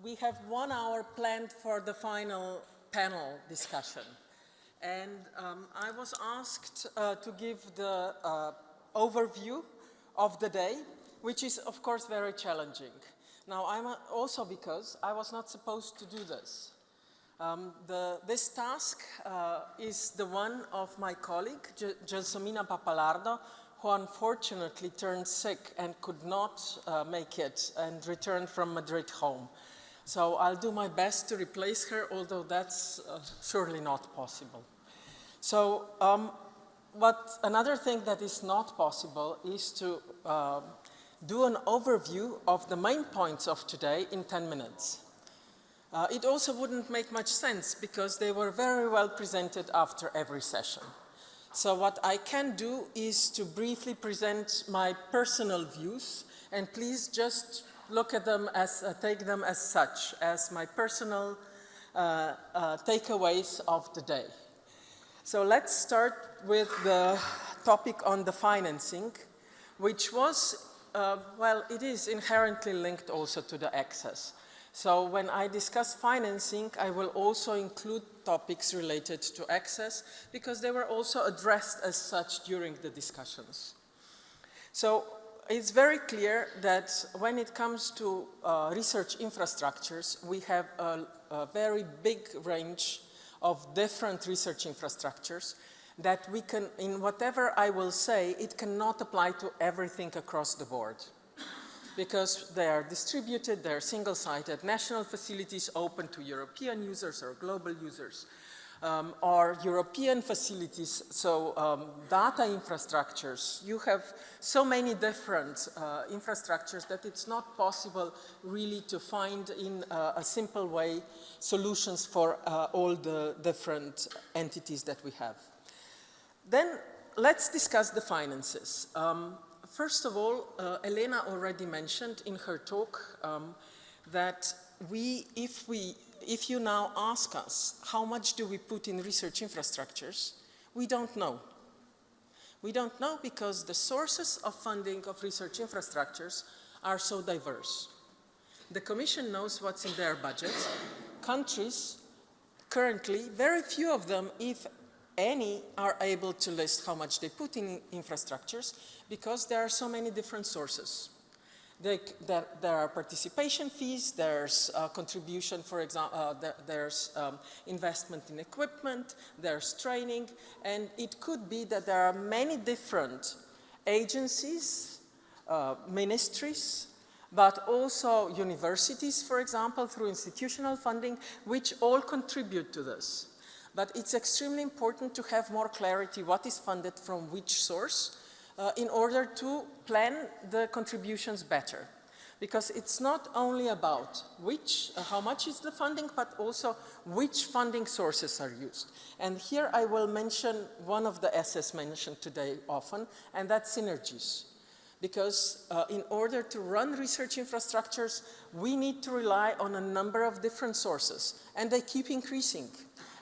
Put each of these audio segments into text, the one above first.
We have 1 hour planned for the final panel discussion. And I was asked to give the overview of the day, which is, of course, very challenging. Now, also because I was not supposed to do this. This task is the one of my colleague, Gelsomina Papalardo, who unfortunately turned sick and could not make it and returned from Madrid home. So I'll do my best to replace her, although that's surely not possible. So another thing that is not possible is to do an overview of the main points of today in 10 minutes. It also wouldn't make much sense because they were very well presented after every session. So what I can do is to briefly present my personal views, and please just look at them as, take them as such, as my personal takeaways of the day. So let's start with the topic on the financing, which was, well, it is inherently linked also to the access. So when I discuss financing, I will also include topics related to access because they were also addressed as such during the discussions. So it's very clear that when it comes to research infrastructures, we have a very big range of different research infrastructures that we can, in whatever I will say, it cannot apply to everything across the board. Because they are distributed, they're single-sided, national facilities open to European users or global users, or European facilities, so data infrastructures. You have so many different infrastructures that it's not possible really to find in a simple way solutions for all the different entities that we have. Then let's discuss the finances. First of all, Elena already mentioned in her talk that if you now ask us how much do we put in research infrastructures, we don't know. We don't know because the sources of funding of research infrastructures are so diverse. The Commission knows what's in their budget. Countries, currently, very few of them, if any, are able to list how much they put in infrastructures because there are so many different sources. There are participation fees, there's contribution, for example, there's investment in equipment, there's training, and it could be that there are many different agencies, ministries, but also universities, for example, through institutional funding, which all contribute to this. But it's extremely important to have more clarity what is funded from which source in order to plan the contributions better. Because it's not only about how much is the funding, but also which funding sources are used. And here I will mention one of the S's mentioned today often, and that's synergies. Because in order to run research infrastructures, we need to rely on a number of different sources, and they keep increasing.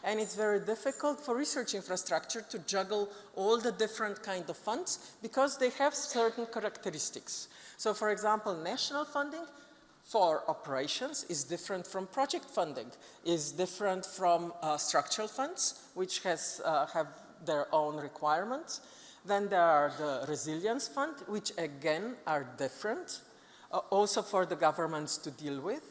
And it's very difficult for research infrastructure to juggle all the different kinds of funds because they have certain characteristics. So for example, national funding for operations is different from project funding, is different from structural funds, which have their own requirements. Then there are the resilience fund, which again are different, also for the governments to deal with.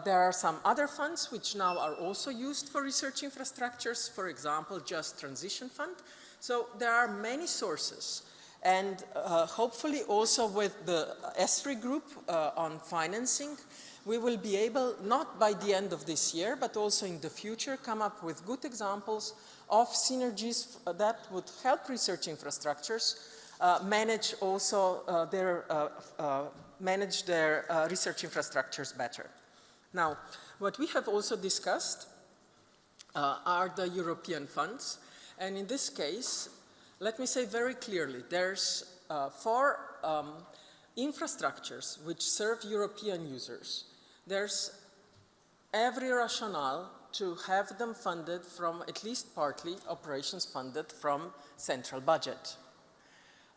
There are some other funds which now are also used for research infrastructures, for example, Just Transition Fund. So there are many sources. And hopefully also with the ESFRI group on financing, we will be able, not by the end of this year, but also in the future, come up with good examples of synergies that would help research infrastructures manage also manage their research infrastructures better. Now, what we have also discussed are the European funds. And in this case, let me say very clearly, there's for infrastructures which serve European users, there's every rationale to have them funded from, at least partly, operations funded from central budget.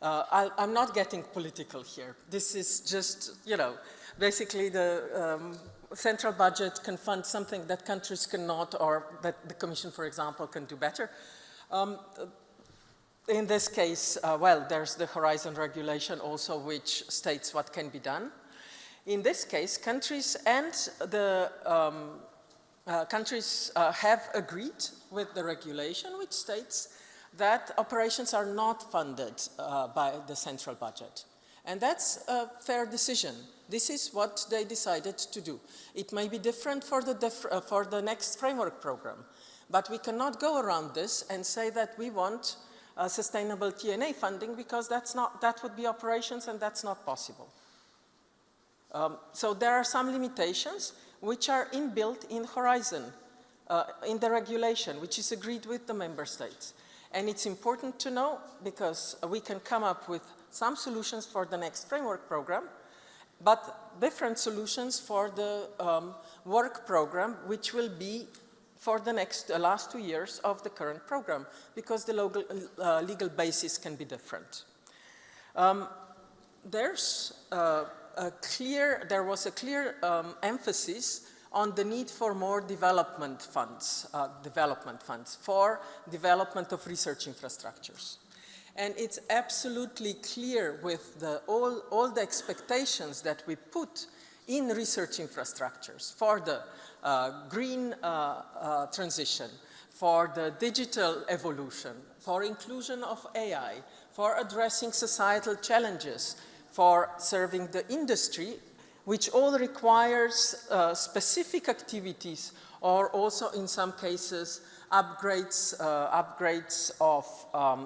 I'm not getting political here. This is just, you know, basically the central budget can fund something that countries cannot, or that the Commission, for example, can do better. In this case, well, there's the Horizon regulation also, which states what can be done. In this case, countries and the countries have agreed with the regulation, which states that operations are not funded by the central budget. And that's a fair decision. This is what they decided to do. It may be different for the next framework program, but we cannot go around this and say that we want sustainable TNA funding, because that would be operations, and that's not possible. So there are some limitations which are inbuilt in Horizon, in the regulation, which is agreed with the member states. And it's important to know, because we can come up with some solutions for the next framework program, but different solutions for the work program, which will be for the last 2 years of the current program, because the legal basis can be different. There was a clear emphasis on the need for more development funds for development of research infrastructures. And it's absolutely clear with all the expectations that we put in research infrastructures for the green transition, for the digital evolution, for inclusion of AI, for addressing societal challenges, for serving the industry, which all requires specific activities, or also in some cases upgrades of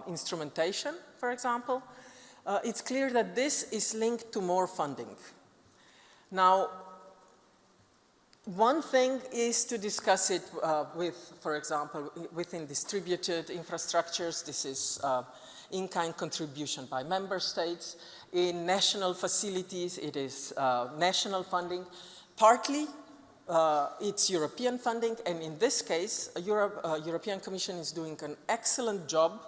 instrumentation, for example. It's clear that this is linked to more funding. Now, one thing is to discuss it with, for example, within distributed infrastructures. This is in-kind contribution by member states. In national facilities, it is national funding. Partly, it's European funding, and in this case, European Commission is doing an excellent job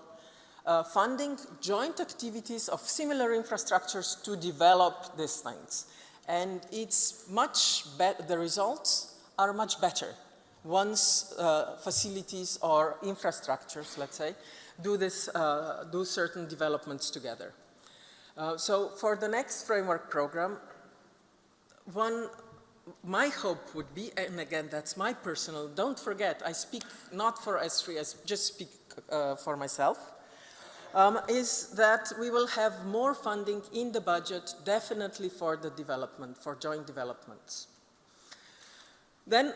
funding joint activities of similar infrastructures to develop these things. And it's much better, the results are much better once facilities or infrastructures, let's say, do certain developments together. So for the next framework program, my hope would be, and again, that's my personal, don't forget, I speak not for ESFRI, I just speak for myself, is that we will have more funding in the budget, definitely for the development, for joint developments. Then,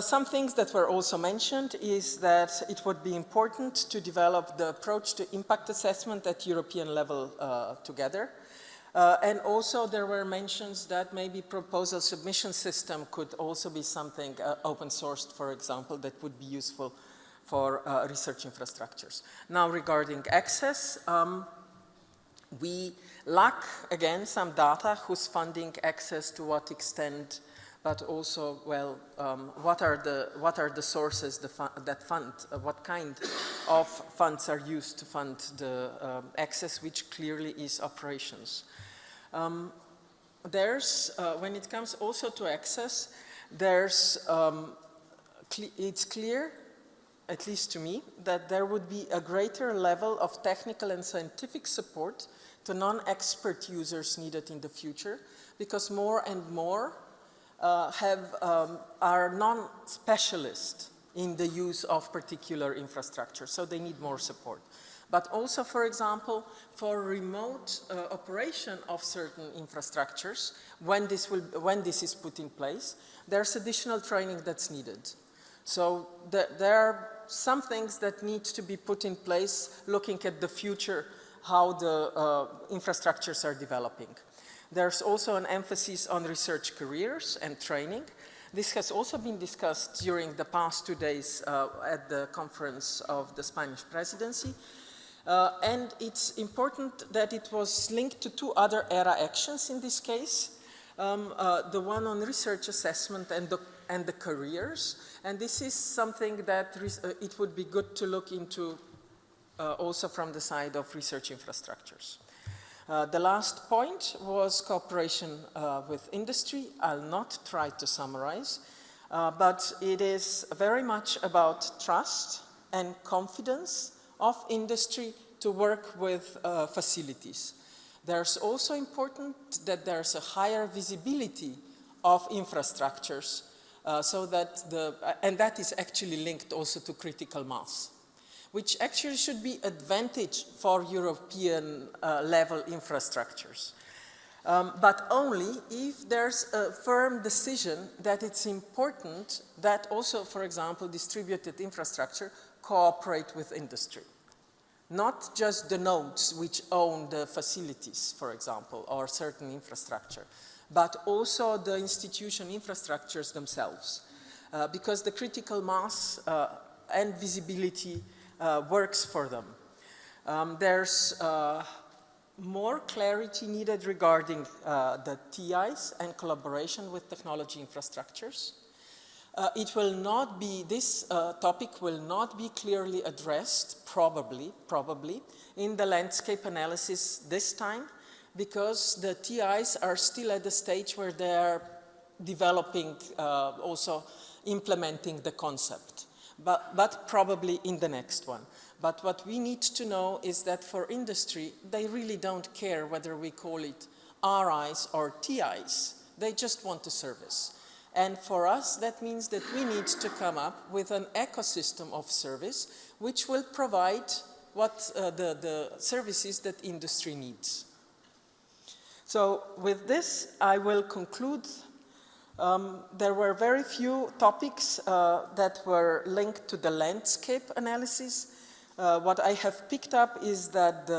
some things that were also mentioned is that it would be important to develop the approach to impact assessment at European level together. And also there were mentions that maybe proposal submission system could also be something open sourced, for example, that would be useful for research infrastructures. Now, regarding access, we lack, again, some data, who's funding access, to what extent, but also, well, what are the sources that fund, what kind of funds are used to fund the access, which clearly is operations. When it comes also to access, it's clear, at least to me, that there would be a greater level of technical and scientific support to non-expert users needed in the future, because more and more are non-specialists in the use of particular infrastructure, so they need more support. But also, for example, for remote operation of certain infrastructures, when this is put in place, there's additional training that's needed. So there are some things that need to be put in place, looking at the future, how the infrastructures are developing. There's also an emphasis on research careers and training. This has also been discussed during the past 2 days at the conference of the Spanish presidency. And it's important that it was linked to 2 other ERA actions in this case. The one on research assessment and the careers. And this is something that it would be good to look into also from the side of research infrastructures. The last point was cooperation with industry. I'll not try to summarize, but it is very much about trust and confidence of industry to work with facilities. There's also important that there's a higher visibility of infrastructures so that and that is actually linked also to critical mass, which actually should be advantage for European level infrastructures. But only if there's a firm decision that it's important that also, for example, distributed infrastructure cooperate with industry. Not just the nodes which own the facilities, for example, or certain infrastructure, but also the institution infrastructures themselves. Because the critical mass and visibility works for them. There's more clarity needed regarding the TIs and collaboration with technology infrastructures. This topic will not be clearly addressed, probably, in the landscape analysis this time, because the TIs are still at the stage where they're developing, also implementing the concept, but probably in the next one. But what we need to know is that for industry, they really don't care whether we call it RIs or TIs. They just want a service. And for us, that means that we need to come up with an ecosystem of service which will provide what the services that industry needs. So with this, I will conclude. There were very few topics that were linked to the landscape analysis. What I have picked up is that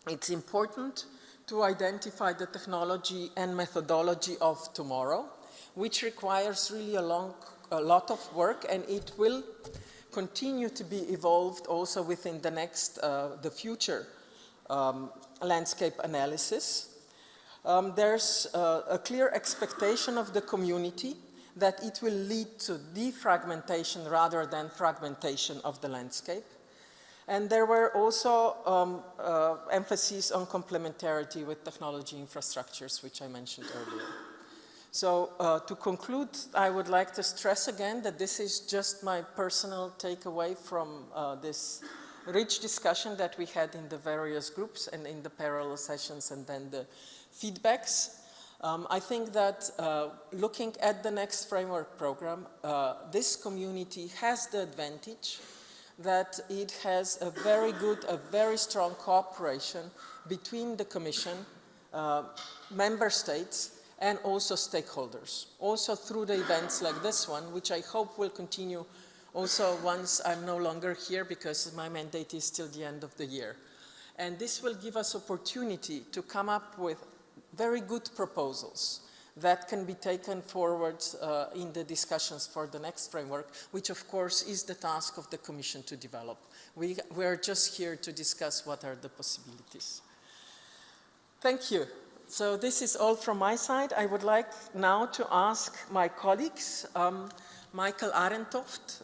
it's important to identify the technology and methodology of tomorrow, which requires really a lot of work, and it will continue to be evolved also within the next, the future landscape analysis. There's a clear expectation of the community that it will lead to defragmentation rather than fragmentation of the landscape. And there were also emphases on complementarity with technology infrastructures, which I mentioned earlier. So to conclude, I would like to stress again that this is just my personal takeaway from this rich discussion that we had in the various groups and in the parallel sessions and then the feedbacks. I think that looking at the next framework program, this community has the advantage that it has a very good, a very strong cooperation between the Commission, member states, and also stakeholders, also through the events like this one, which I hope will continue also once I'm no longer here because my mandate is till the end of the year. And this will give us opportunity to come up with very good proposals that can be taken forward in the discussions for the next framework, which of course is the task of the Commission to develop. We're just here to discuss what are the possibilities. Thank you. So this is all from my side. I would like now to ask my colleagues, Michael Arentoft,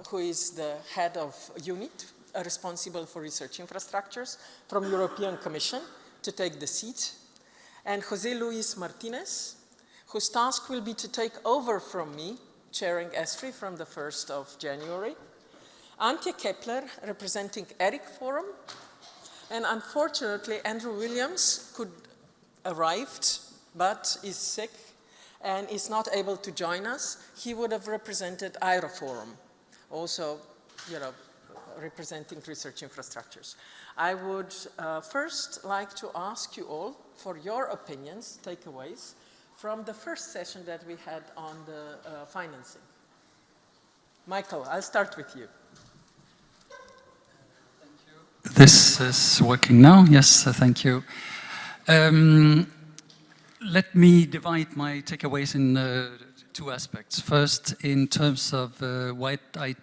who is the head of unit responsible for research infrastructures from European Commission, to take the seat, and José Luis Martinez, whose task will be to take over from me, chairing ESFRI from the 1st of January, Antje Kepler, representing ERIC Forum, and unfortunately Andrew Williams arrived but is sick and is not able to join us. He would have represented Aeroforum, also, representing research infrastructures. I would first like to ask you all for your opinions, takeaways, from the first session that we had on the financing. Michael, I'll start with you. Thank you. This is working now. Yes, thank you. Let me divide my takeaways in two aspects. First, in terms of what I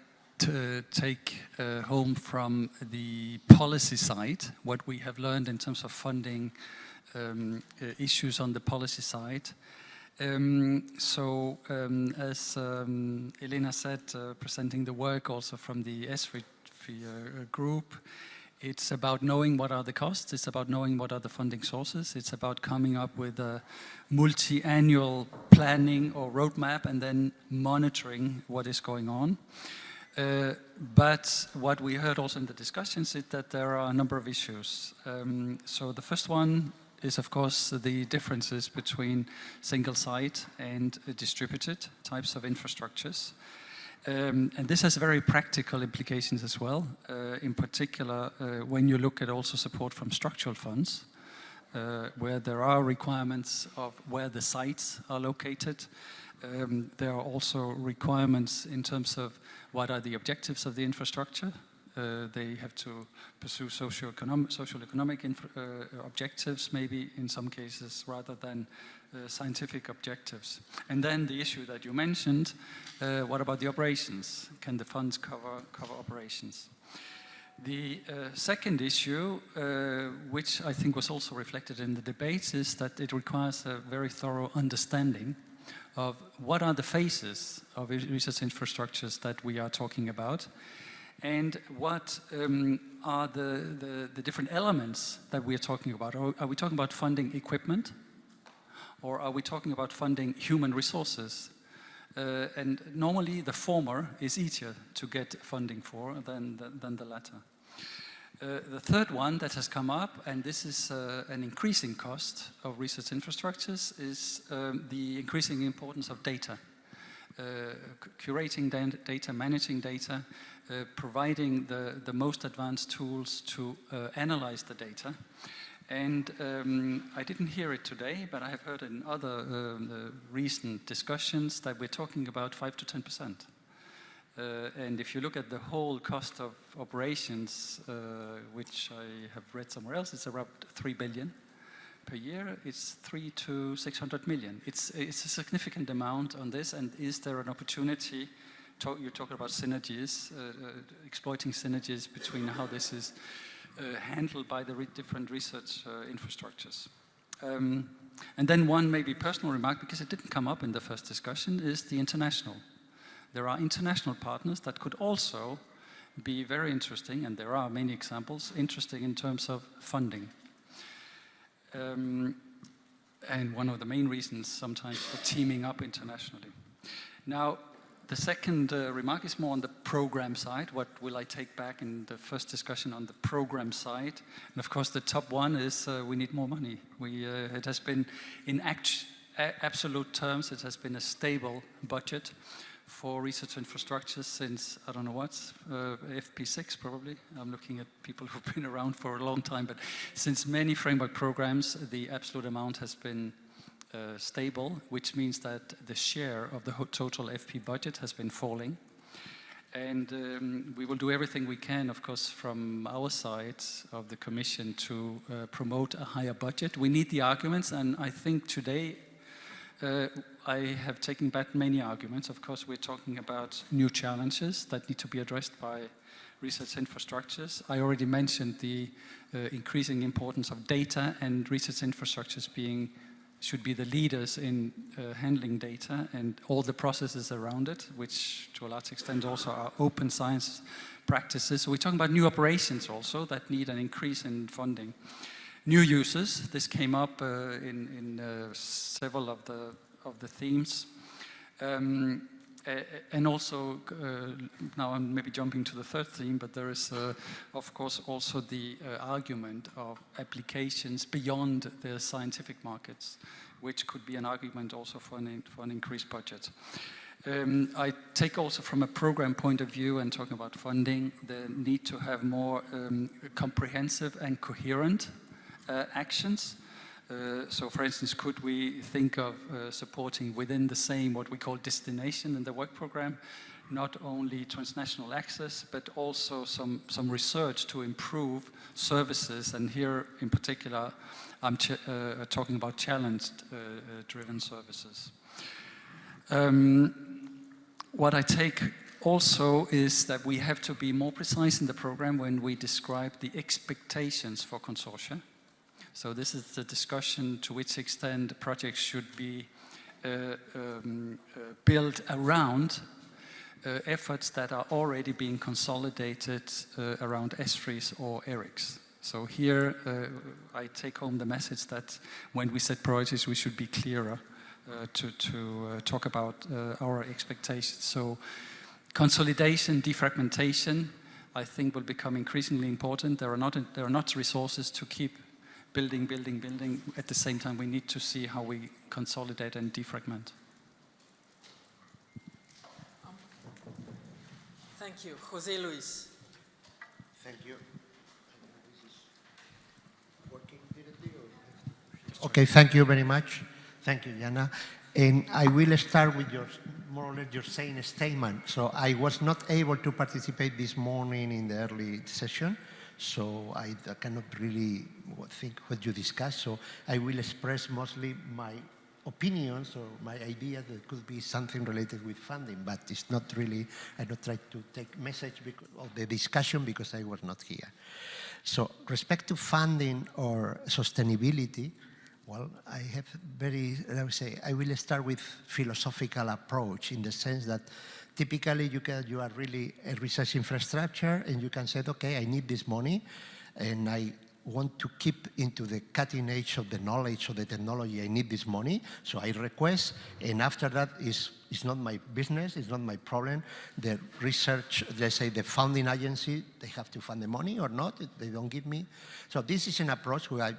take home from the policy side, what we have learned in terms of funding issues on the policy side. As Elena said, presenting the work also from the ESFRI ESFRI group. It's about knowing what are the costs, it's about knowing what are the funding sources, it's about coming up with a multi-annual planning or roadmap and then monitoring what is going on. But what we heard also in the discussions is that there are a number of issues. So the first one is, of course, the differences between single-site and distributed types of infrastructures. And this has very practical implications as well, in particular when you look at also support from structural funds, where there are requirements of where the sites are located. There are also requirements in terms of what are the objectives of the infrastructure. They have to pursue socio-economic objectives, maybe in some cases, rather than scientific objectives. And then the issue that you mentioned, what about the operations? Can the funds cover operations? The second issue, which I think was also reflected in the debates, is that it requires a very thorough understanding of what are the phases of research infrastructures that we are talking about, and what are the different elements that we are talking about. Are we talking about funding equipment, or are we talking about funding human resources? And normally the former is easier to get funding for than the latter. The third one that has come up, and this is an increasing cost of research infrastructures, is the increasing importance of data. Curating data, managing data, providing the most advanced tools to analyze the data. And I didn't hear it today, but I have heard in other recent discussions that we're talking about 5 to 10%. And if you look at the whole cost of operations, which I have read somewhere else, it's around 3 billion per year. It's 300 to 600 million. It's a significant amount on this, and is there an opportunity? You talk about synergies, exploiting synergies between how this is handled by the different research infrastructures. And then one maybe personal remark, because it didn't come up in the first discussion, is the international. There are international partners that could also be very interesting, and there are many examples, interesting in terms of funding. And one of the main reasons sometimes for teaming up internationally. Now, the second remark is more on the program side. What will I take back in the first discussion on the program side? And of course, the top one is we need more money. It has been, in absolute terms, it has been a stable budget for research infrastructure since, I don't know what, FP6 probably. I'm looking at people who've been around for a long time, but since many framework programs, the absolute amount has been stable, which means that the share of the total FP budget has been falling. And we will do everything we can, of course, from our side of the Commission to promote a higher budget. We need the arguments, and I think today I have taken back many arguments. Of course, we're talking about new challenges that need to be addressed by research infrastructures. I already mentioned the increasing importance of data, and research infrastructures should be the leaders in handling data and all the processes around it, which to a large extent also are open science practices. So we're talking about new operations also that need an increase in funding. New uses, this came up in several of the themes. And also, now I'm maybe jumping to the third theme, but there is, of course, also the argument of applications beyond the scientific markets, which could be an argument also for an increased budget. I take also from a program point of view, and talking about funding, the need to have more comprehensive and coherent actions. So for instance, could we think of supporting within the same what we call destination in the work program, not only transnational access, but also some research to improve services, and here in particular I'm talking about challenge-driven services. What I take also is that we have to be more precise in the program when we describe the expectations for consortia. So this is the discussion to which extent projects should be built around efforts that are already being consolidated around ESFRIs or ERICs. So here I take home the message that when we set priorities, we should be clearer to talk about our expectations. So consolidation, defragmentation, I think will become increasingly important. There are not resources to keep building. At the same time, we need to see how we consolidate and defragment. Thank you. José Luis. Thank you. Okay, thank you very much. Thank you, Jana. And I will start with more or less your same statement. So I was not able to participate this morning in the early session, so I cannot really think what you discussed. So I will express mostly my opinions or my idea that could be something related with funding, but it's not really, I don't try to take message of the discussion because I was not here. So respect to funding or sustainability, well, I have I will start with philosophical approach in the sense that typically you are really a research infrastructure and you can say, okay, I need this money and I want to keep into the cutting edge of the knowledge of the technology, I need this money, so I request, and after that it's not my business, it's not my problem. The research, let's say the funding agency, they have to fund the money or not, they don't give me. So this is an approach where I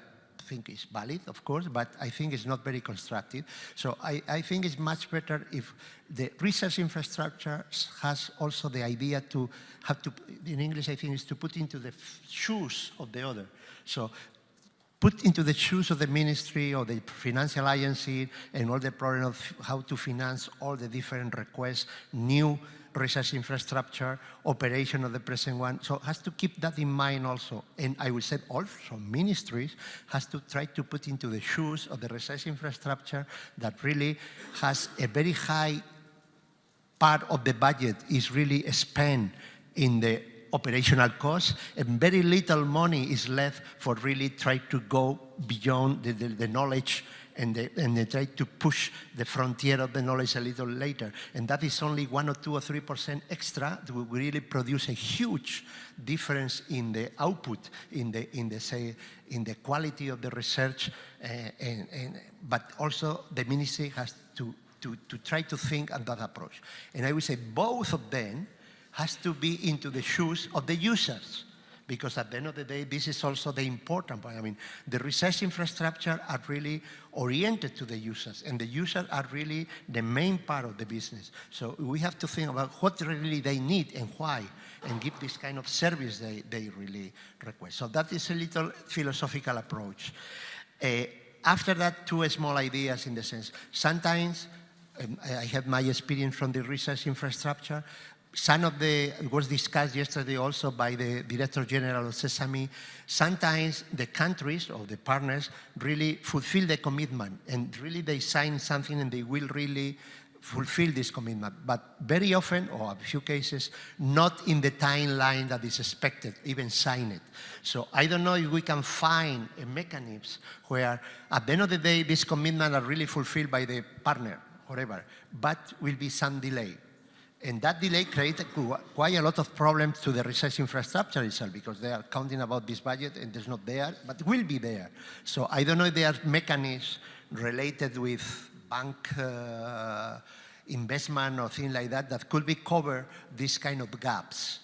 think is valid, of course, but I think it's not very constructive. So I think it's much better if the research infrastructure has also the idea to have to, in English I think is to put into the shoes of the other. So put into the shoes of the ministry or the financial agency and all the problem of how to finance all the different requests, new research infrastructure, operation of the present one. So has to keep that in mind also. And I would say also ministries has to try to put into the shoes of the research infrastructure that really has a very high part of the budget is really spent in the operational costs, and very little money is left for really try to go beyond the knowledge and they try to push the frontier of the knowledge a little later. And that is only 1 or 2 or 3% extra that will really produce a huge difference in the output, in the quality of the research, but also the ministry has to try to think on that approach. And I would say both of them has to be into the shoes of the users, because at the end of the day, this is also the important point. I mean, the research infrastructure are really oriented to the users, and the users are really the main part of the business. So we have to think about what really they need and why, and give this kind of service they really request. So that is a little philosophical approach. After that, 2 small ideas in the sense. Sometimes, I have my experience from the research infrastructure. Some of it was discussed yesterday also by the Director General of Sesame. Sometimes the countries or the partners really fulfill the commitment and really they sign something and they will really fulfill this commitment. But very often, or a few cases, not in the timeline that is expected, even sign it. So I don't know if we can find a mechanism where at the end of the day, these commitments are really fulfilled by the partner, whatever, but will be some delay. And that delay created quite a lot of problems to the research infrastructure itself, because they are counting about this budget and it's not there, but will be there. So I don't know if there are mechanisms related with bank investment or things like that that could be cover these kind of gaps.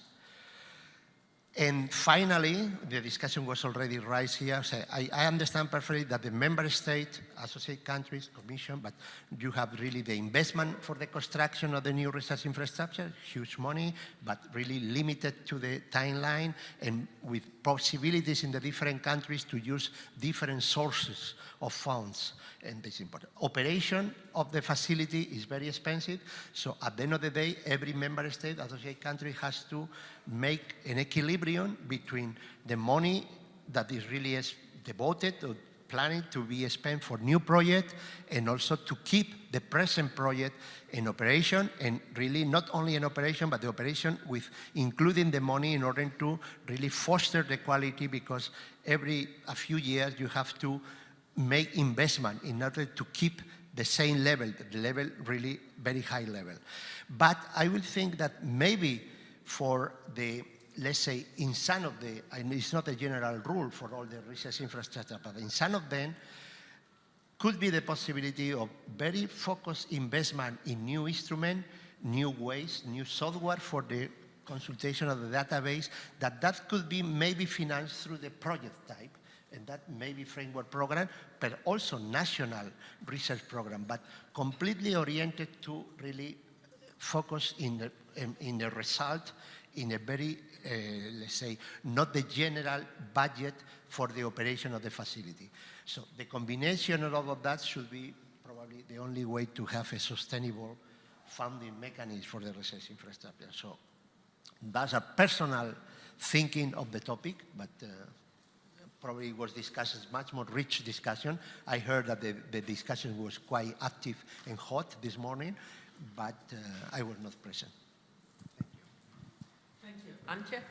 And finally, the discussion was already raised here. So I understand perfectly that the member state, associate countries, commission, but you have really the investment for the construction of the new research infrastructure, huge money, but really limited to the timeline and with possibilities in the different countries to use different sources of funds. And this is important. Operation of the facility is very expensive. So at the end of the day, every member state, associate country has to make an equilibrium between the money that is really devoted or planning to be spent for new project and also to keep the present project in operation, and really not only in operation, but the operation with including the money in order to really foster the quality, because a few years you have to make investment in order to keep the same level, the level really very high level. But I will think that maybe for the, let's say, in some of the, and it's not a general rule for all the research infrastructure, but in some of them, could be the possibility of very focused investment in new instruments, new ways, new software for the consultation of the database, that could be maybe financed through the project type, and that may be framework program, but also national research program, but completely oriented to really focus in the result, in a very, let's say, not the general budget for the operation of the facility. So the combination of all of that should be probably the only way to have a sustainable funding mechanism for the research infrastructure. So that's a personal thinking of the topic, but probably was discussed, much more rich discussion. I heard that the discussion was quite active and hot this morning, but I was not present. Thank you. Antje?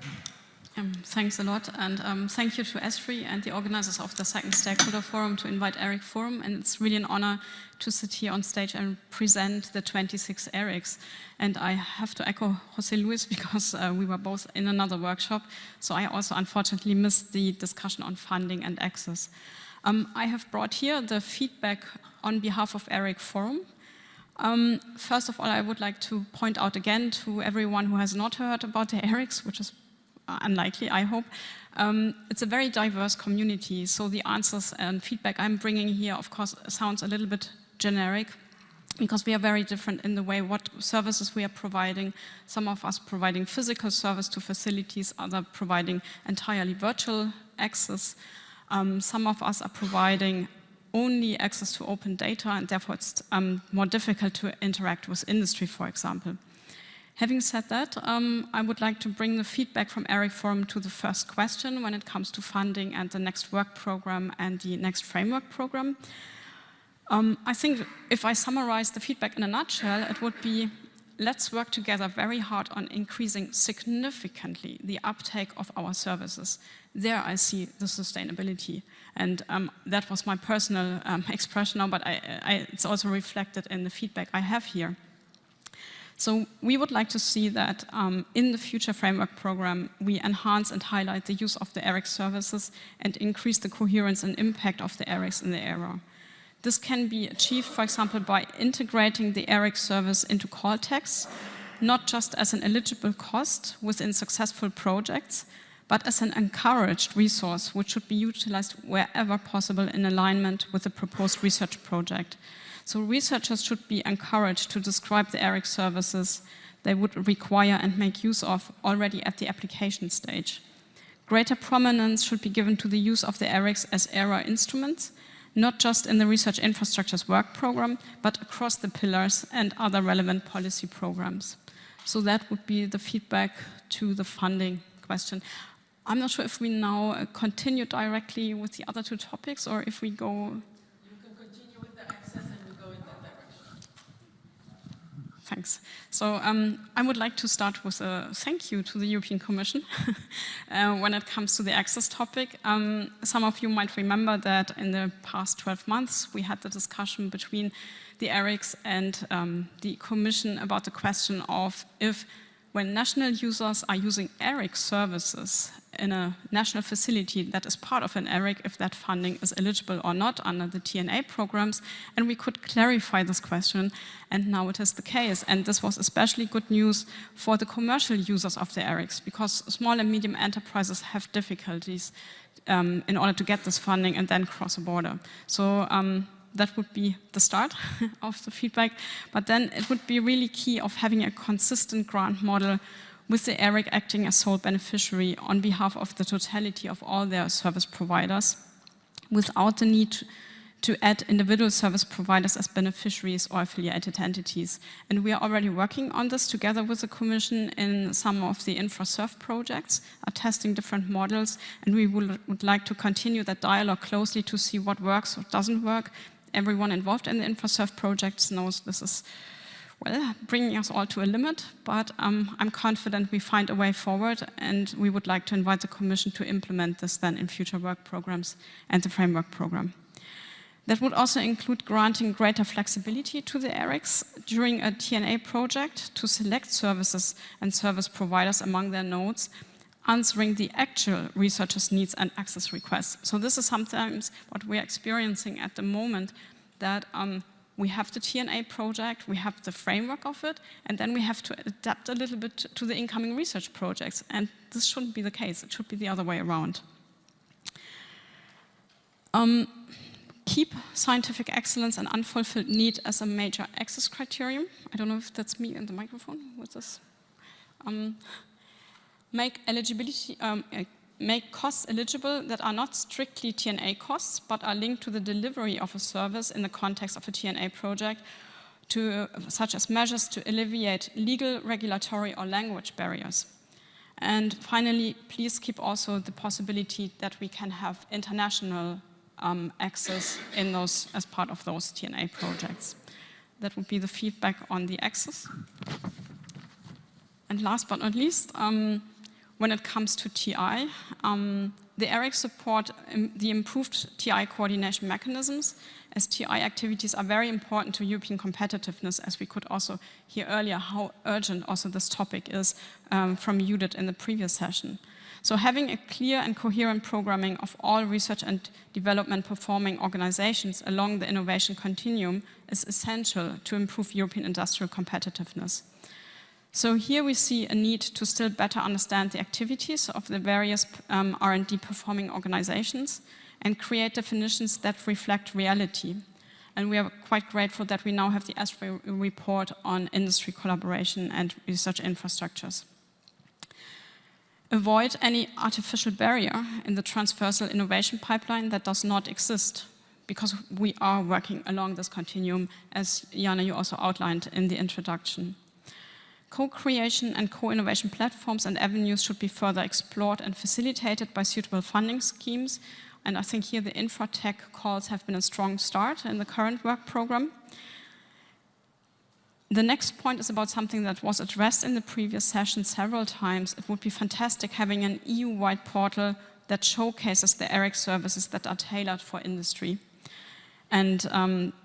Thanks a lot, and thank you to ESFRI and the organizers of the second Stakeholder Forum to invite ERIC Forum, and it's really an honor to sit here on stage and present the 26 ERICs. And I have to echo José Luis because we were both in another workshop, so I also unfortunately missed the discussion on funding and access. I have brought here the feedback on behalf of ERIC Forum. First of all, I would like to point out again to everyone who has not heard about the ERICs, which is unlikely, I hope. It's a very diverse community, so the answers and feedback I'm bringing here, of course, sounds a little bit generic, because we are very different in the way what services we are providing. Some of us providing physical service to facilities, others providing entirely virtual access. Some of us are providing only access to open data, and therefore it's more difficult to interact with industry, for example. Having said that, I would like to bring the feedback from ERIC Forum to the first question when it comes to funding and the next work program and the next framework program. I think if I summarize the feedback in a nutshell, it would be, let's work together very hard on increasing significantly the uptake of our services. There I see the sustainability. And that was my personal expression now, but it's also reflected in the feedback I have here. So we would like to see that in the future framework program, we enhance and highlight the use of the ERIC services and increase the coherence and impact of the ERICs in the area. This can be achieved, for example, by integrating the ERIC service into call texts, not just as an eligible cost within successful projects, but as an encouraged resource which should be utilized wherever possible in alignment with the proposed research project. So researchers should be encouraged to describe the ERIC services they would require and make use of already at the application stage. Greater prominence should be given to the use of the ERICs as ERA instruments, not just in the research infrastructures work program, but across the pillars and other relevant policy programs. So that would be the feedback to the funding question. I'm not sure if we now continue directly with the other two topics or if we go... Thanks. So I would like to start with a thank you to the European Commission when it comes to the access topic. Some of you might remember that in the past 12 months we had the discussion between the ERICs and the Commission about the question of if when national users are using ERIC services in a national facility that is part of an ERIC, if that funding is eligible or not under the TNA programs, and we could clarify this question, and now it is the case. And this was especially good news for the commercial users of the ERICs, because small and medium enterprises have difficulties in order to get this funding and then cross a border. So that would be the start of the feedback, but then it would be really key of having a consistent grant model with the ERIC acting as sole beneficiary on behalf of the totality of all their service providers, without the need to add individual service providers as beneficiaries or affiliated entities. And we are already working on this together with the Commission in some of the InfraServe projects, are testing different models, and we would like to continue that dialogue closely to see what works or doesn't work. Everyone involved in the InfraServe projects knows this is, well, bringing us all to a limit, but I'm confident we find a way forward, and we would like to invite the Commission to implement this then in future work programs and the framework program. That would also include granting greater flexibility to the ERICs during a TNA project to select services and service providers among their nodes, answering the actual researchers' needs and access requests. So this is sometimes what we're experiencing at the moment, that we have the TNA project, we have the framework of it, and then we have to adapt a little bit to the incoming research projects. And this shouldn't be the case. It should be the other way around. Keep scientific excellence and unfulfilled need as a major access criterion. I don't know if that's me in the microphone with this. Make costs eligible that are not strictly TNA costs, but are linked to the delivery of a service in the context of a TNA project, such as measures to alleviate legal, regulatory, or language barriers. And finally, please keep also the possibility that we can have international access in those, as part of those TNA projects. That would be the feedback on the access. And last but not least, when it comes to TI, the ERIC support the improved TI coordination mechanisms, as TI activities are very important to European competitiveness, as we could also hear earlier how urgent also this topic is from Judith in the previous session. So having a clear and coherent programming of all research and development performing organizations along the innovation continuum is essential to improve European industrial competitiveness. So here we see a need to still better understand the activities of the various R&D performing organizations and create definitions that reflect reality. And we are quite grateful that we now have the ESFRI report on industry collaboration and research infrastructures. Avoid any artificial barrier in the transversal innovation pipeline that does not exist, because we are working along this continuum, as Jana, you also outlined in the introduction. Co-creation and co-innovation platforms and avenues should be further explored and facilitated by suitable funding schemes. And I think here the infratech calls have been a strong start in the current work program. The next point is about something that was addressed in the previous session several times. It would be fantastic having an EU-wide portal that showcases the ERIC services that are tailored for industry. And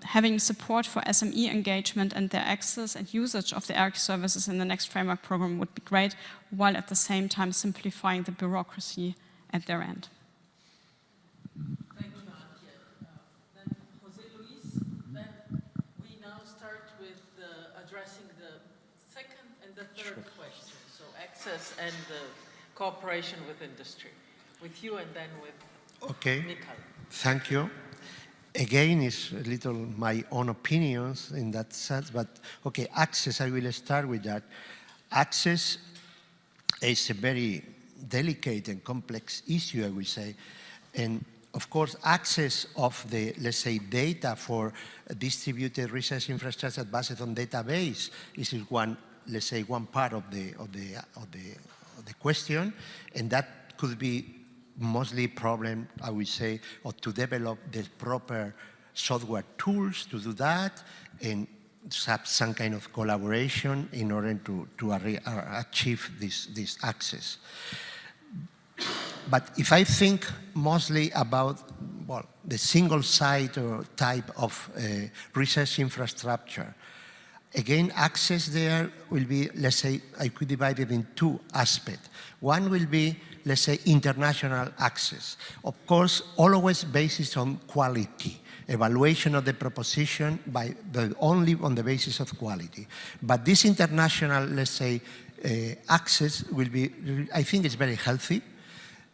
having support for SME engagement and their access and usage of the ERIC services in the next framework program would be great, while at the same time simplifying the bureaucracy at their end. Thank you, Antje. Then José Luis, then we now start with addressing the second and the third question, so access and the cooperation with industry. With you and then with Mikael. Thank you. Again, it's a little my own opinions in that sense, but okay, access, I will start with that. Access is a very delicate and complex issue, I will say. And of course, access of the, let's say, data for distributed research infrastructure based on database is one, let's say, one part of the question, and that could be mostly problem, I would say, or to develop the proper software tools to do that and have some kind of collaboration in order to achieve this access. But if I think mostly about, well, the single site or type of research infrastructure, again, access there will be, let's say, I could divide it in two aspects. One will be, let's say, international access. Of course, always based on quality, evaluation of the proposition only on the basis of quality. But this international, let's say, access will be, I think it's very healthy.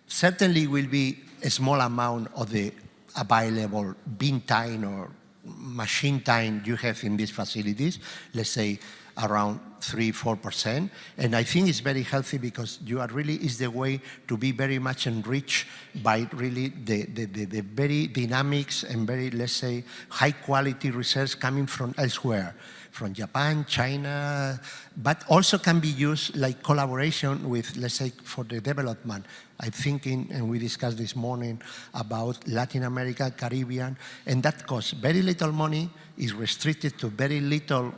Certainly will be a small amount of the available bin time or machine time you have in these facilities, let's say around 3–4%. And I think it's very healthy because you are really is the way to be very much enriched by really the very dynamics and very, let's say, high quality research coming from elsewhere, from Japan, China, but also can be used like collaboration with, let's say, for the development. I'm thinking, and we discussed this morning about Latin America, Caribbean, and that costs very little money, is restricted to very little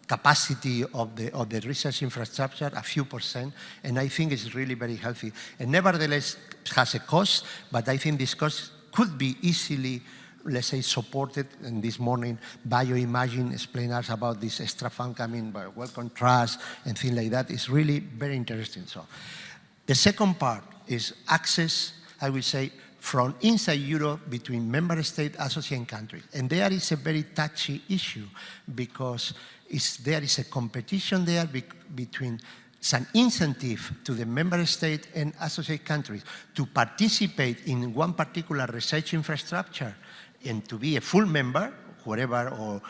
capacity of the research infrastructure, a few %, and I think it's really very healthy. And nevertheless, it has a cost, but I think this cost could be easily let's say, supported. And this morning, Bioimagine explained us about this extra fund coming by Welcome Trust and things like that. It's really very interesting. So the second part is access, I will say, from inside Europe between member state, associate countries. And there is a very touchy issue because there is a competition there between some incentive to the member state and associate countries to participate in one particular research infrastructure and to be a full member, whatever, or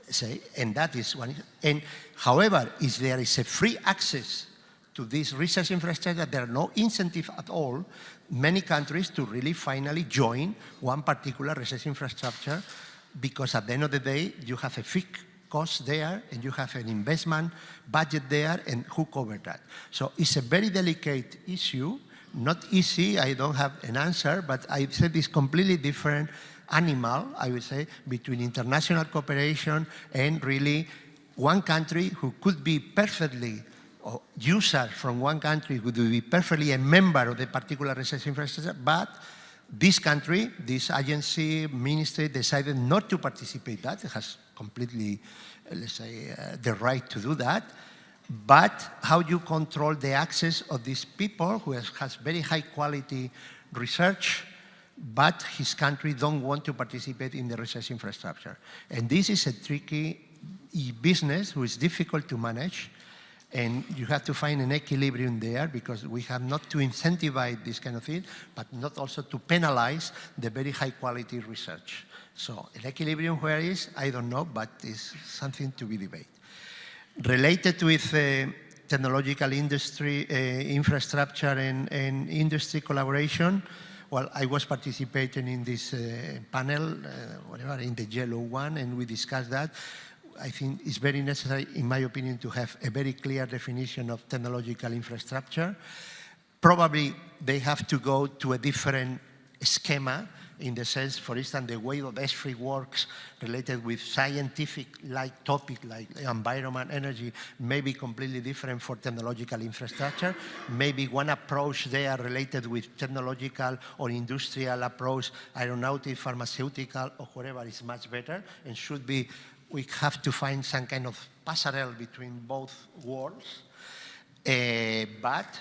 say, and that is one. And however, if there is a free access to this research infrastructure, there are no incentive at all, many countries to really finally join one particular research infrastructure, because at the end of the day, you have a fixed cost there, and you have an investment budget there, and who covers that? So it's a very delicate issue, not easy, I don't have an answer, but I said it's completely different animal, I would say, between international cooperation and really one country who could be perfectly, or users from one country who would be perfectly a member of the particular research infrastructure, but this country, this agency, ministry decided not to participate. That it has completely, let's say, the right to do that. But how you control the access of these people who has very high quality research, but his country don't want to participate in the research infrastructure. And this is a tricky business who is difficult to manage. And you have to find an equilibrium there, because we have not to incentivize this kind of thing, but not also to penalize the very high quality research. So an equilibrium where is, I don't know, but it's something to be debated. Related with technological industry, infrastructure and industry collaboration, well, I was participating in this panel, whatever, in the yellow one, and we discussed that. I think it's very necessary, in my opinion, to have a very clear definition of technological infrastructure. Probably they have to go to a different schema, in the sense, for instance, the way that ESFRI works related with scientific-like topic like environment, energy, may be completely different for technological infrastructure. Maybe one approach there related with technological or industrial approach, aeronautic, pharmaceutical, or whatever is much better, and should be, we have to find some kind of parallel between both worlds. But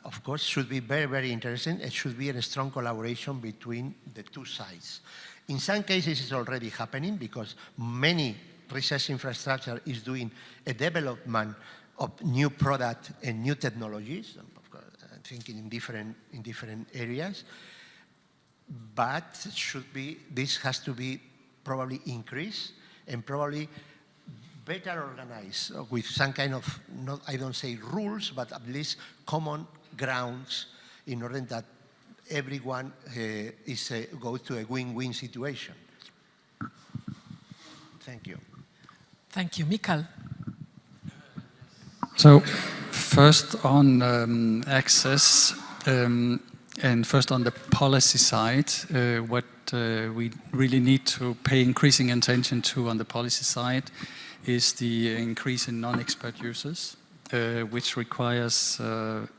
of course, should be very, very interesting. It should be a strong collaboration between the two sides. In some cases, it's already happening, because many research infrastructure is doing a development of new product and new technologies, thinking in different areas. But should be, this has to be probably increased and probably better organized with some kind of, not, I don't say rules, but at least common grounds, in order that everyone goes to a win-win situation. Thank you. Thank you. Mikael. So first on access, and first on the policy side, what we really need to pay increasing attention to on the policy side is the increase in non-expert users, which requires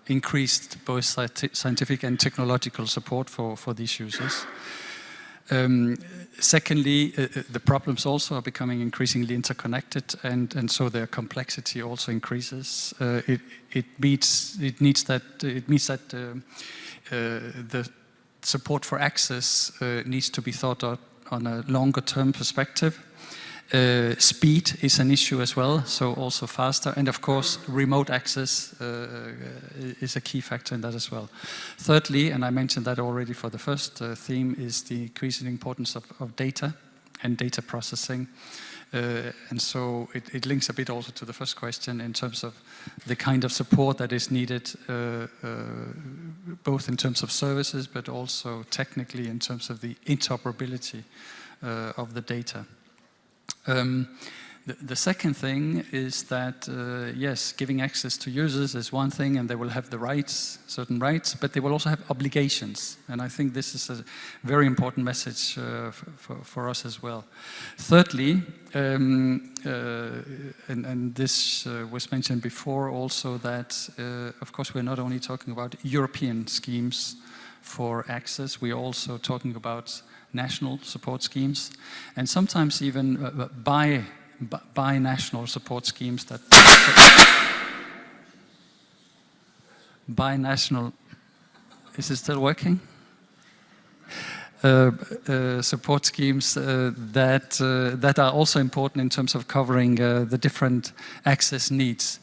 increased both scientific and technological support for these users. Secondly, the problems also are becoming increasingly interconnected, and so their complexity also increases. It means that the support for access needs to be thought out on a longer-term perspective. Speed is an issue as well, so also faster, and of course remote access is a key factor in that as well. Thirdly, and I mentioned that already for the first theme, is the increasing importance of data and data processing. And so it links a bit also to the first question in terms of the kind of support that is needed, both in terms of services, but also technically in terms of the interoperability of the data. The second thing is that, yes, giving access to users is one thing, and they will have the rights, certain rights, but they will also have obligations. And I think this is a very important message for us as well. Thirdly, and this was mentioned before also, that, of course, we're not only talking about European schemes for access, we're also talking about national support schemes, and sometimes even by national support schemes that by national. Is it still working? Support schemes that are also important in terms of covering the different access needs.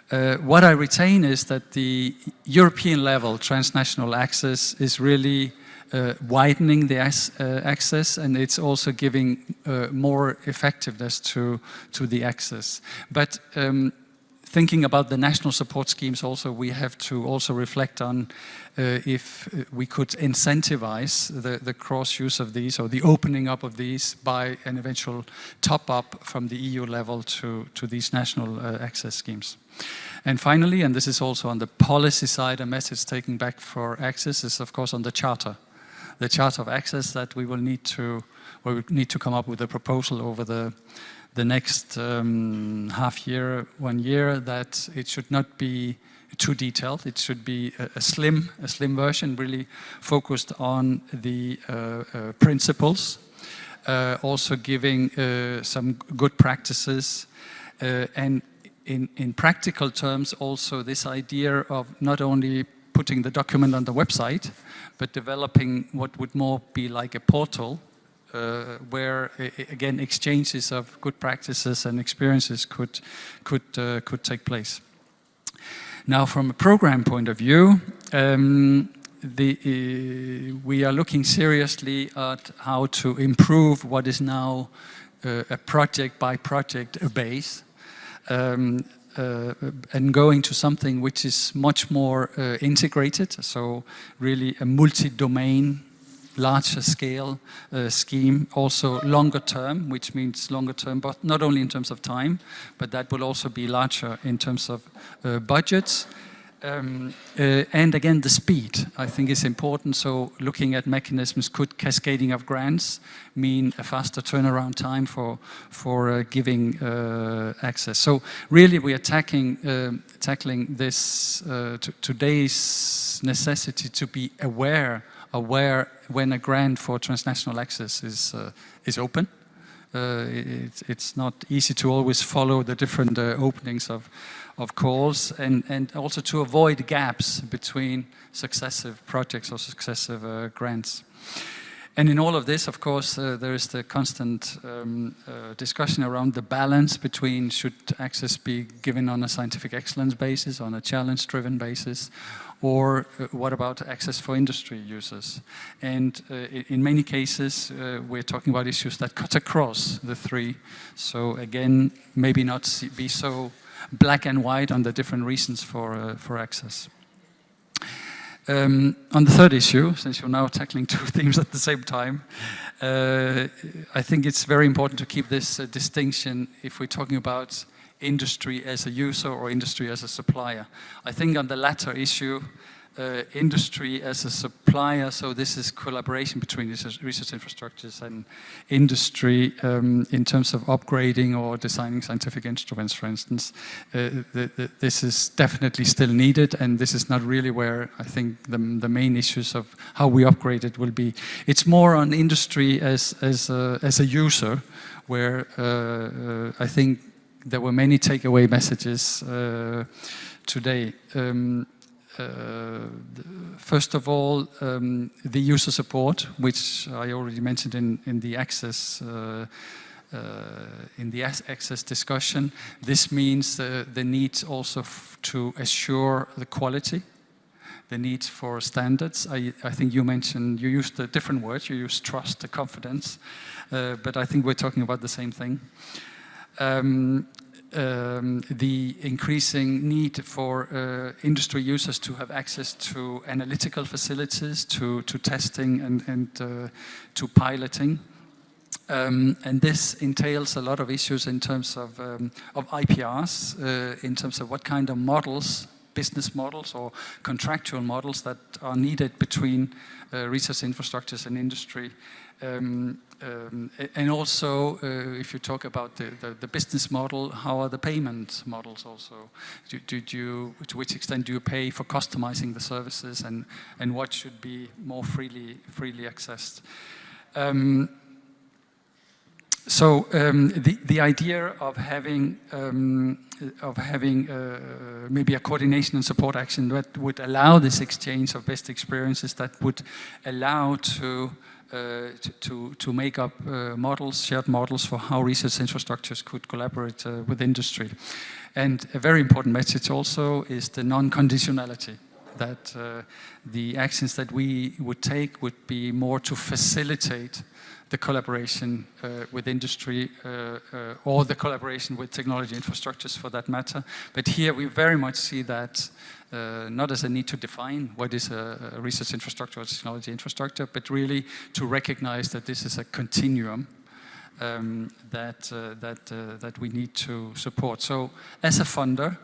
What I retain is that the European level transnational access is really widening the access, and it's also giving more effectiveness to the access. But thinking about the national support schemes also, we have to also reflect on if we could incentivize the cross-use of these or the opening up of these by an eventual top-up from the EU level to these national access schemes. And finally, and this is also on the policy side, a message taking back for access is of course on the Charter of Access that we will need to come up with a proposal over the next half year, 1 year, that it should not be too detailed. It should be a slim version, really focused on the principles, also giving some good practices, and in practical terms also this idea of not only putting the document on the website, but developing what would more be like a portal where again exchanges of good practices and experiences could take place. Now, from a program point of view, we are looking seriously at how to improve what is now a project by project base, and going to something which is much more integrated, so really a multi-domain, larger scale scheme, also longer term, which means longer term, but not only in terms of time, but that will also be larger in terms of budgets. And again, the speed, I think, is important. So looking at mechanisms, could cascading of grants mean a faster turnaround time for giving access? So really we are tackling this today's necessity to be aware when a grant for transnational access is open. It's not easy to always follow the different openings of calls, and also to avoid gaps between successive projects or successive grants. And in all of this, of course, there is the constant discussion around the balance between should access be given on a scientific excellence basis, on a challenge-driven basis, or what about access for industry users? And in many cases, we're talking about issues that cut across the three. So again, maybe not be so black and white on the different reasons for access. On the third issue, since you're now tackling two themes at the same time, I think it's very important to keep this distinction if we're talking about industry as a user or industry as a supplier. I think on the latter issue, industry as a supplier, so this is collaboration between research infrastructures and industry in terms of upgrading or designing scientific instruments, for instance. This is definitely still needed, and this is not really where I think the main issues of how we upgrade it will be. It's more on industry as a user, where I think there were many takeaway messages today. First of all, the user support, which I already mentioned in the access discussion. This means the need also to assure the quality, the need for standards. I think you mentioned, you used a different word, you used trust, the confidence, but I think we're talking about the same thing. The increasing need for industry users to have access to analytical facilities, to testing and to piloting. And this entails a lot of issues in terms of IPRs, in terms of what kind of models, business models or contractual models that are needed between research infrastructures and industry. And also, if you talk about the business model, how are the payment models also? To which extent do you pay for customizing the services, and what should be more freely accessed? The idea of having maybe a coordination and support action that would allow this exchange of best experiences, that would allow to make up models, shared models for how research infrastructures could collaborate with industry. And a very important message also is the non-conditionality, that the actions that we would take would be more to facilitate the collaboration with industry or the collaboration with technology infrastructures for that matter. But here we very much see that not as a need to define what is a research infrastructure or technology infrastructure, but really to recognize that this is a continuum that we need to support. So as a funder,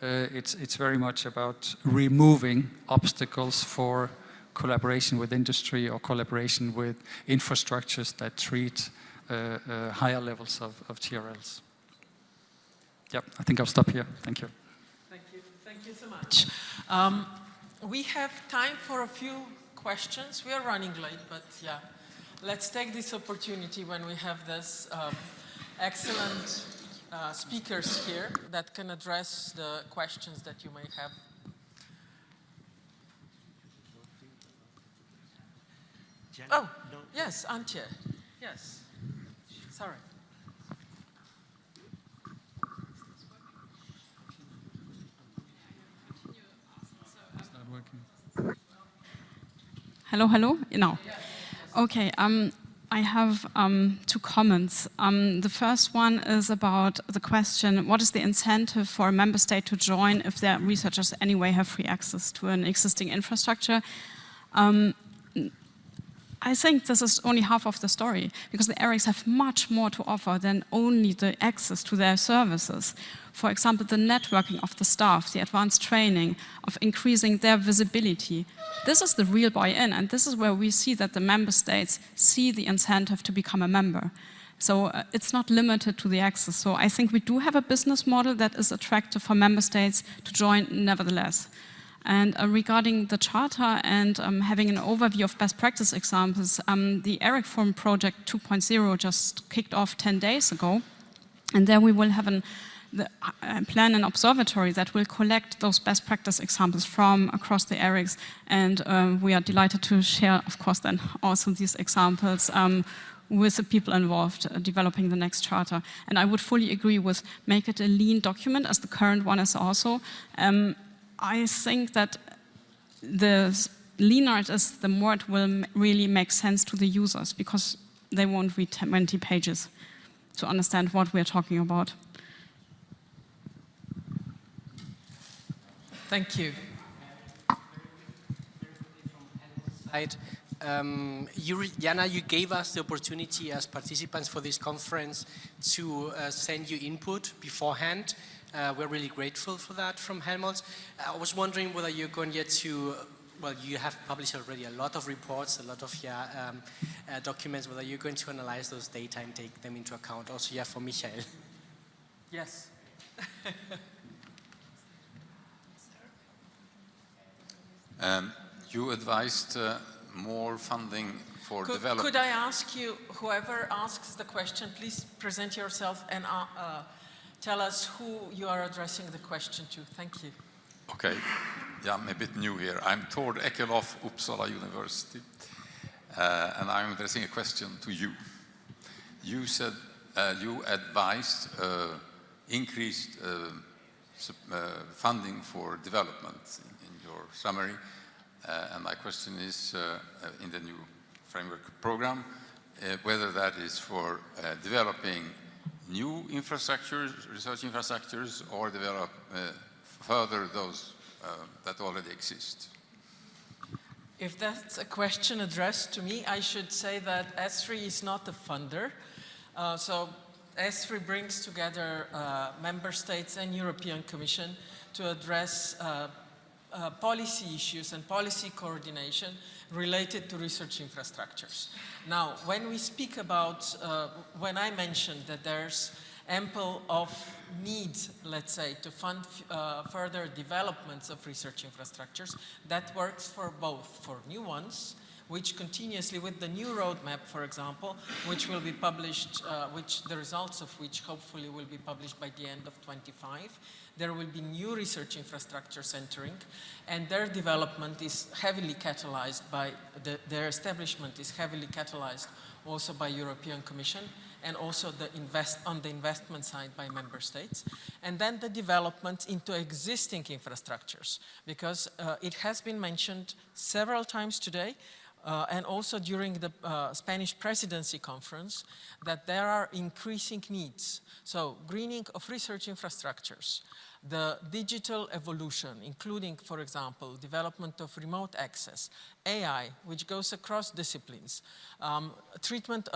it's very much about removing obstacles for collaboration with industry or collaboration with infrastructures that treat higher levels of TRLs. Yep, I think I'll stop here. Thank you. Thank you so much. We have time for a few questions. We are running late, but yeah, let's take this opportunity when we have this excellent speakers here that can address the questions that you may have. Oh, yes, Antje. Yes. Sorry. It's not working. Hello, hello? No. Okay, I have two comments. The first one is about the question, what is the incentive for a member state to join if their researchers anyway have free access to an existing infrastructure? I think this is only half of the story, because the ERICs have much more to offer than only the access to their services. For example, the networking of the staff, the advanced training, of increasing their visibility. This is the real buy-in, and this is where we see that the member states see the incentive to become a member. So it's not limited to the access. So I think we do have a business model that is attractive for member states to join nevertheless. And regarding the charter and having an overview of best practice examples, the ERIC Forum Project 2.0 just kicked off 10 days ago. And there we will have plan an observatory that will collect those best practice examples from across the ERICs. And we are delighted to share, of course, then also these examples with the people involved developing the next charter. And I would fully agree with make it a lean document, as the current one is also. I think that the leaner it is, the more it will really make sense to the users, because they won't read 20 pages to understand what we're talking about. Thank you. Jana, you gave us the opportunity as participants for this conference to send you input beforehand. We're really grateful for that from Helmholtz. I was wondering whether you're going yet to, well, you have published already a lot of reports, a lot of documents, whether you're going to analyze those data and take them into account. Also, for Michael. Yes. You advised more funding for development. Could I ask you, whoever asks the question, please present yourself and tell us who you are addressing the question to. Thank you. Okay. Yeah, I'm a bit new here. I'm Tord Ekelhoff, Uppsala University. And I'm addressing a question to you. You said you advised increased funding for development in your summary. And my question is, in the new framework program, whether that is for developing new infrastructures, research infrastructures, or develop further those that already exist? If that's a question addressed to me, I should say that ESFRI is not a funder. So ESFRI brings together member states and European Commission to address policy issues and policy coordination related to research infrastructures. Now, when we speak about, when I mentioned that there's ample of need, let's say, to fund further developments of research infrastructures, that works for both, for new ones, which continuously, with the new roadmap, for example, which will be published, the results of which hopefully will be published by the end of 25, there will be new research infrastructures entering, and their development is heavily catalyzed by, their establishment is heavily catalyzed also by European Commission, and also on the investment side by member states. And then the development into existing infrastructures, because it has been mentioned several times today, and also during the Spanish presidency conference, that there are increasing needs. So greening of research infrastructures, the digital evolution, including, for example, development of remote access, AI, which goes across disciplines, treatment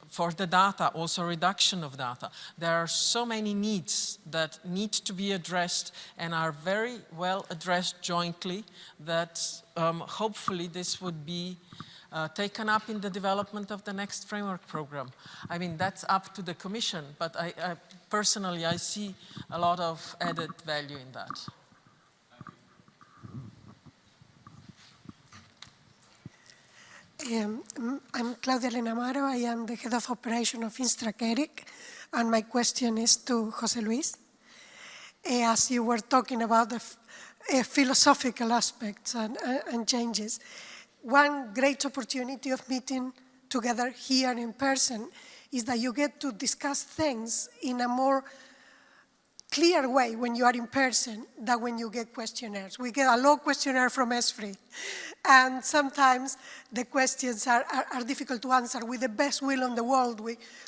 for the data, also reduction of data. There are so many needs that need to be addressed and are very well addressed jointly that hopefully this would be taken up in the development of the next framework program. I mean, that's up to the Commission, but personally, I see a lot of added value in that. I'm Claudia Elena Amaro. I am the head of operation of ESFRI, and my question is to José Luis. As you were talking about the philosophical aspects and changes, one great opportunity of meeting together here in person is that you get to discuss things in a more clear way when you are in person than when you get questionnaires. We get a long questionnaire from ESFRI, and sometimes the questions are difficult to answer. With the best will in the world,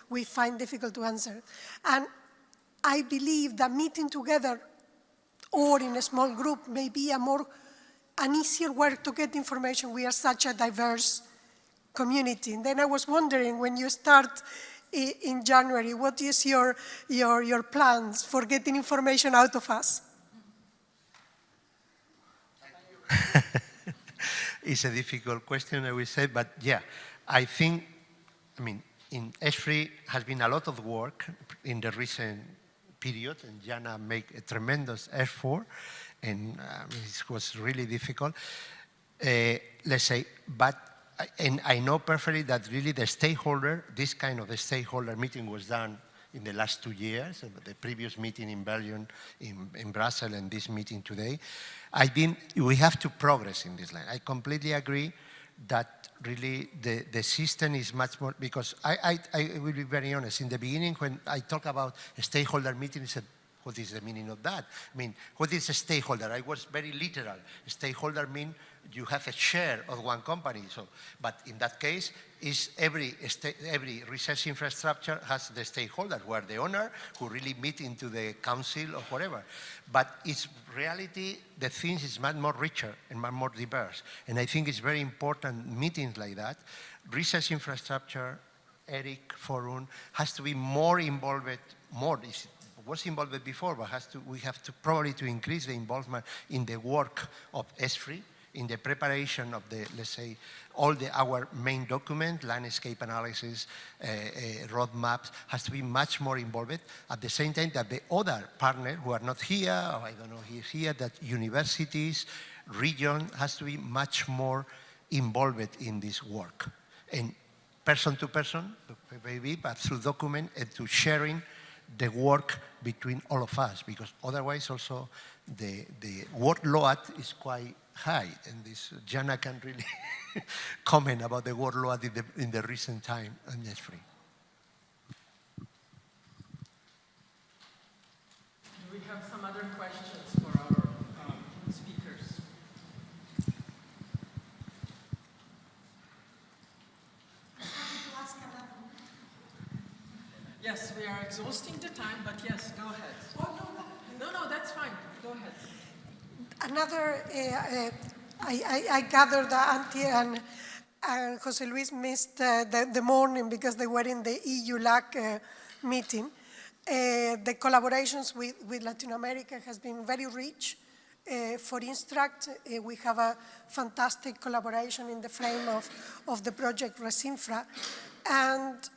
we find difficult to answer. And I believe that meeting together or in a small group may be an easier way to get information. We are such a diverse community. And then I was wondering, when you start in January, what is your plans for getting information out of us? It's a difficult question, I will say, but yeah, I think, in ESFRI has been a lot of work in the recent period, and Jana made a tremendous effort, and it was really difficult, let's say, and I know perfectly that really this kind of a stakeholder meeting was done in the last 2 years, the previous meeting in Belgium, in Brussels, and this meeting today. I think we have to progress in this line. I completely agree that really the system is much more, because I will be very honest, in the beginning when I talk about a stakeholder meeting, I said, what is the meaning of that? I mean, what is a stakeholder? I was very literal. A stakeholder means you have a share of one company. So, but in that case, every research infrastructure has the stakeholder, who are the owner, who really meet into the council or whatever. But it's reality, the things is much more richer and much more diverse. And I think it's very important meetings like that. Research infrastructure, ERIC Forum, has to be more involved, was involved before, but we have to probably to increase the involvement in the work of ESFRI, in the preparation of the, let's say, our main document, landscape analysis, roadmaps, has to be much more involved. At the same time that the other partners who are not here, or I don't know, he's here, that universities, region, has to be much more involved in this work. And person to person, maybe, but through document and to sharing the work between all of us, because otherwise also the workload is quite high, and this Jana can really comment about the workload in the recent time on ESFRI. Do we have some other questions for our speakers? Yes, we are exhausting the time, but yes, go ahead. Oh, no, that's fine. Go ahead. Another, I gathered that Antje and José Luis missed the morning because they were in the EU-LAC meeting. The collaborations with Latin America has been very rich. For Instruct, we have a fantastic collaboration in the frame of the project ResInfra, and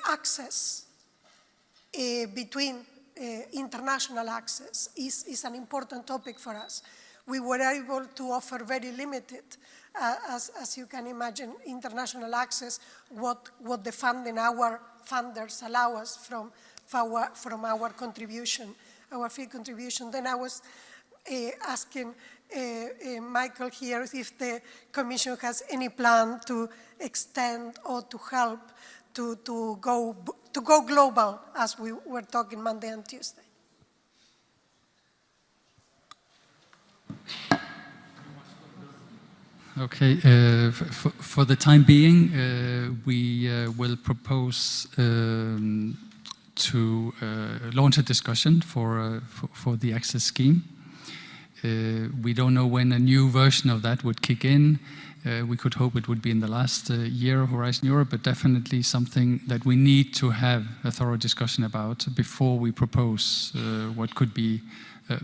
access between international access is an important topic for us. we were able to offer very limited, as you can imagine, international access, what the funding, our funders allow us from our contribution, our fee contribution. Then I was asking Michael here if the Commission has any plan to extend or to help to go global, as we were talking Monday and Tuesday. Okay, for the time being, we will propose to launch a discussion for the access scheme. We don't know when a new version of that would kick in. We could hope it would be in the last year of Horizon Europe, but definitely something that we need to have a thorough discussion about before we propose what could be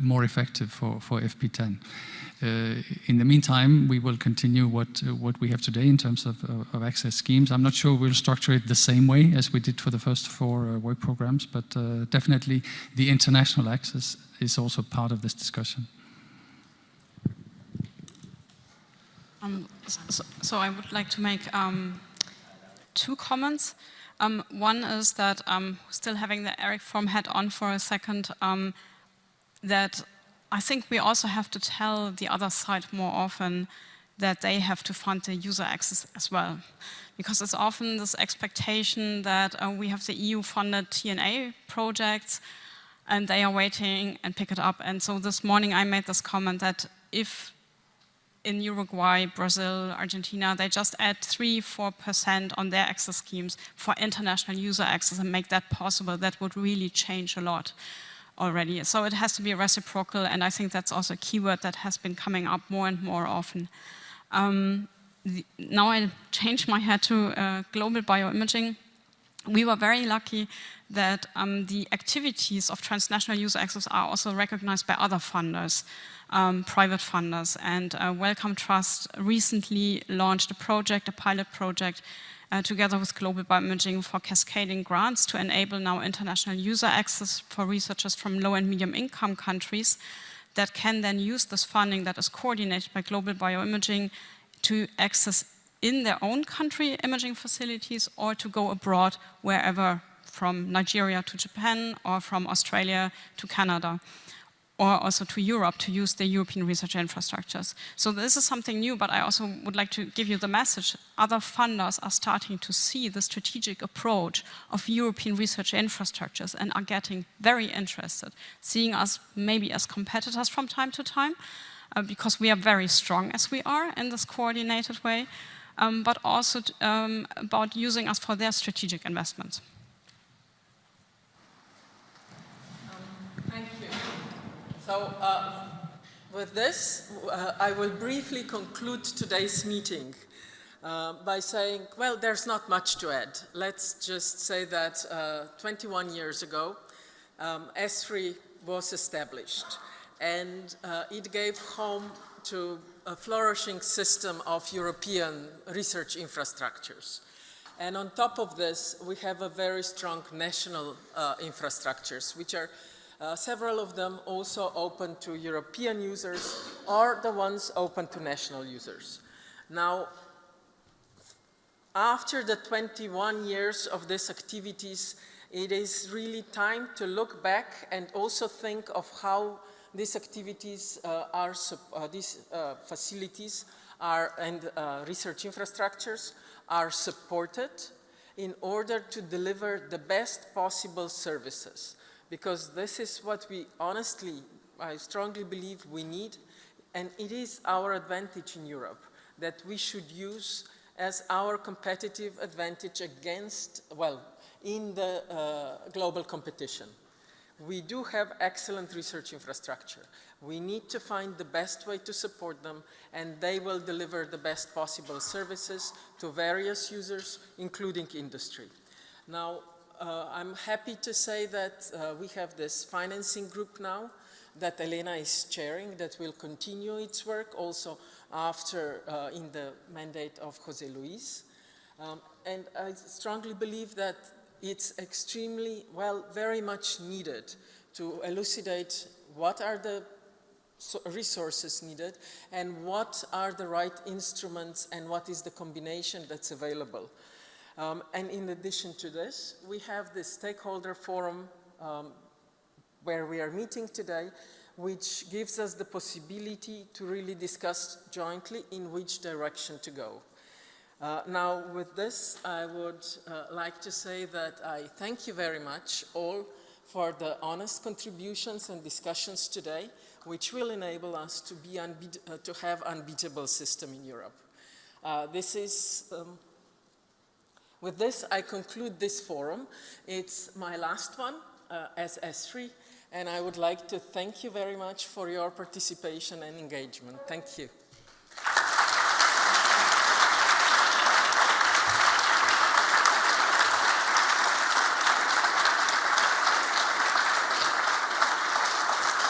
more effective for FP10. In the meantime, we will continue what we have today in terms of access schemes. I'm not sure we'll structure it the same way as we did for the first 4 work programs, but definitely the international access is also part of this discussion. So I would like to make 2 comments. One is that still having the ERIC Forum hat on for a second, that I think we also have to tell the other side more often that they have to fund the user access as well. Because it's often this expectation that we have the EU-funded TNA projects and they are waiting and pick it up. And so this morning I made this comment that if in Uruguay, Brazil, Argentina, they just add 3–4% on their access schemes for international user access and make that possible, that would really change a lot already. So it has to be reciprocal, and I think that's also a keyword that has been coming up more and more often. Now I changed my hat to global bioimaging. We were very lucky that the activities of transnational user access are also recognized by other funders, private funders. And Wellcome Trust recently launched a project, a pilot project, together with Global Bioimaging for cascading grants to enable now international user access for researchers from low and medium income countries that can then use this funding that is coordinated by Global Bioimaging to access in their own country imaging facilities or to go abroad wherever, from Nigeria to Japan or from Australia to Canada, or also to Europe to use the European research infrastructures. So this is something new, but I also would like to give you the message. Other funders are starting to see the strategic approach of European research infrastructures and are getting very interested, seeing us maybe as competitors from time to time, because we are very strong as we are in this coordinated way, but also about using us for their strategic investments. Thank you. So with this, I will briefly conclude today's meeting by saying, well, there's not much to add. Let's just say that 21 years ago, ESFRI was established, and it gave home to a flourishing system of European research infrastructures. And on top of this, we have a very strong national infrastructures, which are several of them also open to European users or the ones open to national users. Now, after the 21 years of these activities, it is really time to look back and also think of how these activities these facilities and research infrastructures are supported in order to deliver the best possible services. Because this is what we honestly, I strongly believe we need, and it is our advantage in Europe that we should use as our competitive advantage against, well, in the global competition. We do have excellent research infrastructure. We need to find the best way to support them, and they will deliver the best possible services to various users, including industry. Now, I'm happy to say that we have this financing group now that Elena is chairing that will continue its work also after in the mandate of José Luis. And I strongly believe that it's extremely, well, very much needed to elucidate what are the resources needed, and what are the right instruments, and what is the combination that's available. And in addition to this, we have this stakeholder forum where we are meeting today, which gives us the possibility to really discuss jointly in which direction to go. Now, with this, I would like to say that I thank you very much all for the honest contributions and discussions today, which will enable us to have unbeatable system in Europe. With this, I conclude this forum. It's my last one as ESFRI, and I would like to thank you very much for your participation and engagement. Thank you.